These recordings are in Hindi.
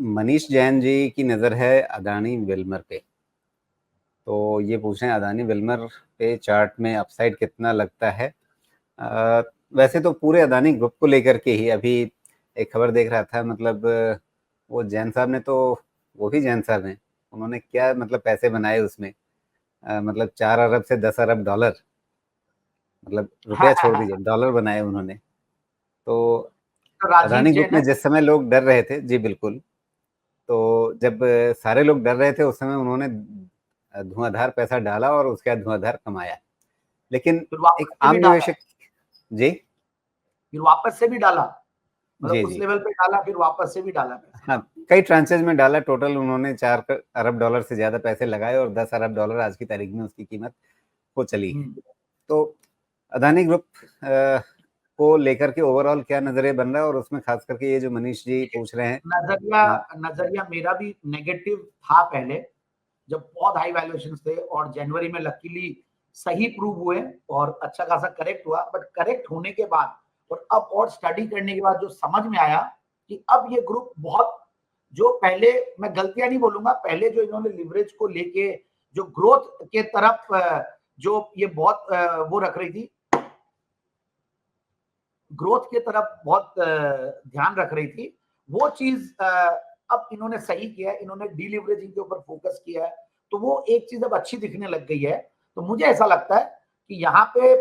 मनीष जैन जी की नज़र है अदानी विल्मर पे। तो ये पूछ रहे हैं अदानी विल्मर पे चार्ट में अपसाइड कितना लगता है। वैसे तो पूरे अदानी ग्रुप को लेकर के ही अभी एक खबर देख रहा था, मतलब वो जैन साहब ने तो, वो ही जैन साहब हैं, उन्होंने क्या मतलब पैसे बनाए उसमें, मतलब 4 अरब से 10 अरब डॉलर, मतलब रुपया छोड़ दीजिए, डॉलर बनाए उन्होंने। तो तो राजीव अदानी ग्रुप जैन में है। जिस समय लोग डर रहे थे, जी बिल्कुल, तो जब सारे लोग डर रहे थे उस समय उन्होंने धुआंधार पैसा डाला और उसके बाद धुआंधार कमाया। लेकिन फिर एक वापस से आम भी डाला, निवेशक, जी फिर वापस से भी डाला, मतलब जी उस जी, लेवल पे डाला फिर वापस से भी डाला पैसा। हाँ, कई ट्रांचेज में डाला। टोटल उन्होंने 4 अरब डॉलर से ज्यादा पैसे लगाए और 10 अरब डॉलर आज की तारीख में उसकी कीमत हो चली है। तो अदानी ग्रुप को लेकर के ओवरऑल क्या नजरिया बन रहा है, और उसमें खास करके ये जो मनीष जी पूछ रहे हैं। नजरिया नजरिया मेरा भी नेगेटिव था पहले, जब बहुत हाई वैल्यूएशन थे, और जनवरी में लकीली सही प्रूव हुए और अच्छा खासा करेक्ट हुआ। बट करेक्ट होने के बाद और अब और स्टडी करने के बाद जो समझ में आया कि अब ये ग्रुप बहुत, जो पहले, मैं गलतियां नहीं बोलूंगा, पहले जो इन्होंने लिवरेज को लेके जो ग्रोथ के तरफ जो ये बहुत वो रख रही थी, ग्रोथ के तरफ बहुत ध्यान रख रही थी, वो चीज अब इन्होंने सही किया है। इन्होंने डीलिवरेजिंग के ऊपर फोकस किया है, तो वो एक चीज अब अच्छी दिखने लग गई है। तो मुझे ऐसा लगता है कि यहाँ पे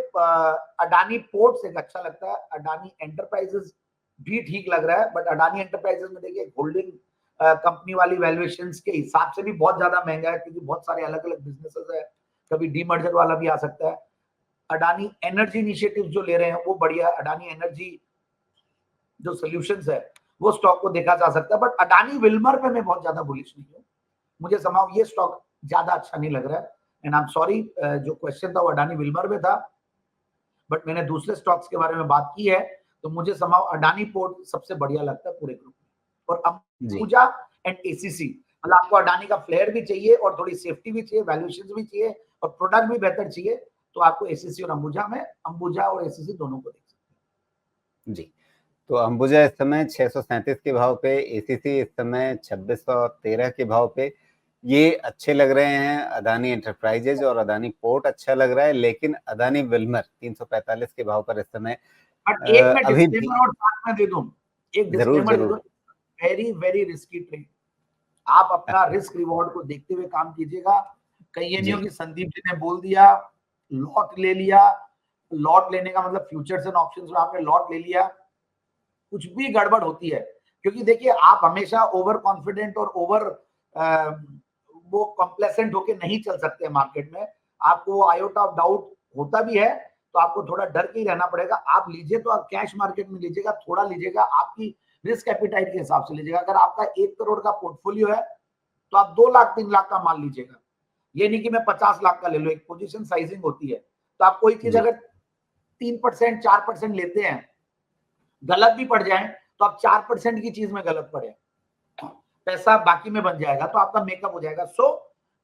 अडानी पोर्ट्स एक अच्छा लगता है, अडानी एंटरप्राइजेस भी ठीक लग रहा है। बट अडानी एंटरप्राइजेस में देखिए होल्डिंग कंपनी वाली वैल्यूएशंस के हिसाब से भी बहुत ज्यादा महंगा है, क्योंकि बहुत सारे अलग अलग बिजनेसेस है, कभी डीमर्जर वाला भी आ सकता है। अडानी एनर्जी इनिशिएटिव जो ले रहे हैं वो बढ़िया, अडानी एनर्जी जो सॉल्यूशंस है वो स्टॉक को देखा जा सकता है। बट अडानी विल्मर पे मैं बहुत ज्यादा बुलिश नहीं हूँ, मुझे समाव ये स्टॉक ज्यादा अच्छा नहीं लग रहा है। एंड आई एम सॉरी, जो क्वेश्चन था वो अडानी विल्मर में था, बट मैंने दूसरे स्टॉक्स के बारे में बात की है। तो मुझे समाव अडानी पोर्ट सबसे बढ़िया लगता है पूरे ग्रुप में। और जी अंबुजा एंड एसीसी, मतलब आपको अडानी का फ्लेयर भी चाहिए और थोड़ी सेफ्टी भी चाहिए, वैल्यूएशन भी चाहिए और प्रोडक्ट भी बेहतर चाहिए, तो आपको एसीसी और अंबुजा और एसीसी दोनों को देख सकते जी। तो अंबुजा इस समय 637 के भाव पे, एसीसी इस समय 2613 के भाव पे, ये अच्छे लग रहे हैं। अदानी एंटरप्राइजेज और अदानी पोर्ट अच्छा लग रहा है, लेकिन अदानी विल्मर 345 के भाव पर इस समय हैं। बट एक मैं अभी भी। डिस्क्लेमर और साथ में दे दूं, एक जरूर डिस्क्लेमर दे दूं, जरूर। Very very risky trade. आप अपना रिस्क रिवॉर्ड को देखते हुए काम कीजिएगा। कहीं ये नहीं हो जी कि संदीप जी ने बोल दिया, लॉट ले लिया, लॉट लेने का मतलब फ्यूचर्स एंड ऑप्शंस में आपने लॉट ले लिया, कुछ भी गड़बड़ होती है। क्योंकि देखिए आप हमेशा ओवर कॉन्फिडेंट और ओवर वो कॉम्प्लेसेंट होके नहीं चल सकते मार्केट में। आपको आयोटा ऑफ डाउट होता भी है, तो आपको थोड़ा डर के ही रहना पड़ेगा। आप लीजिए तो आप कैश मार्केट में लीजिएगा, थोड़ा लीजिएगा, आपकी रिस्क एपिटाइट के हिसाब से लीजिएगा। अगर आपका 1 करोड़ का पोर्टफोलियो है तो आप 2 लाख 3 लाख का माल लीजिएगा, ये नहीं कि मैं 50 लाख का ले लो। एक पोजीशन साइजिंग होती है, तो आप कोई चीज जी अगर 3% 4% लेते हैं, गलत भी पड़ जाए तो आप 4% की चीज में गलत पड़े, पैसा बाकी में बन जाएगा, तो आपका मेकअप हो जाएगा। सो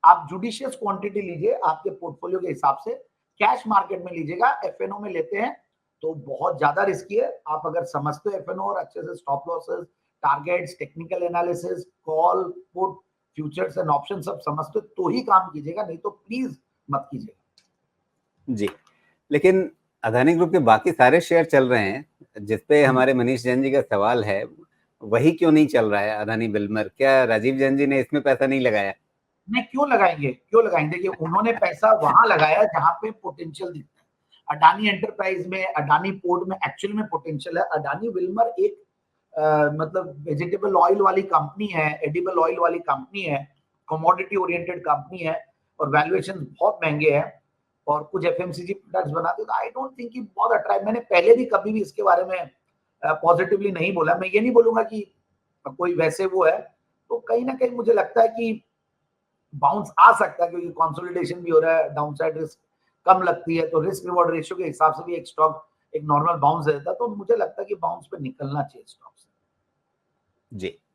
आप जुडिशियस क्वांटिटी लीजिए आपके पोर्टफोलियो के हिसाब से, कैश मार्केट में लीजिएगा। एफएनओ में लेते हैं तो बहुत ज्यादा रिस्की है। आप अगर समझते हो एफएनओ और अच्छे से stop losses, targets, technical analysis, call put, futures and option सब समझते हो तो ही काम कीजिएगा, नहीं तो प्लीज मत कीजिएगा। जी। लेकिन अदानी ग्रुप के बाकी सारे शेयर चल रहे हैं, जिसपे हमारे मनीष जैन जी का सवाल है, वही क्यों नहीं चल रहा है अदानी बिल्मर? क्या राजीव जैन जी ने इसमें पैसा नहीं लगाया? नहीं, क्यों लगाएंगे, क्यों लगाएंगे? देखिए उन्होंने पैसा वहां लगाया जहां पे पोटेंशियल दिखता है। अडानी एंटरप्राइज में, अडानी पोर्ट में एक्चुअल में पोटेंशियल है। अडानी विल्मर एक मतलब वेजिटेबल ऑयल वाली कंपनी है, एडिबल ऑयल वाली कंपनी है, कमोडिटी ओरिएंटेड कंपनी है, और वैल्यूएशन बहुत महंगे हैं, और कुछ एफएमसीजी प्रोडक्ट्स बनाते हैं। तो आई डोंट थिंक कि बहुत अट्रैक्ट, मैंने पहले भी कभी भी इसके बारे में पॉजिटिवली नहीं बोला। मैं ये नहीं बोलूंगा कि कोई वैसे वो है। तो कहीं ना कहीं मुझे लगता है कि बाउंस आ सकता है, क्योंकि कंसोलिडेशन भी हो रहा है, डाउनसाइड रिस्क कम लगती है, तो रिस्क रिवॉर्ड रेशियो के हिसाब से भी एक स्टॉक एक नॉर्मल बाउंस देता है। तो मुझे लगता है कि बाउंस पे निकलना चाहिए स्टॉक से। जी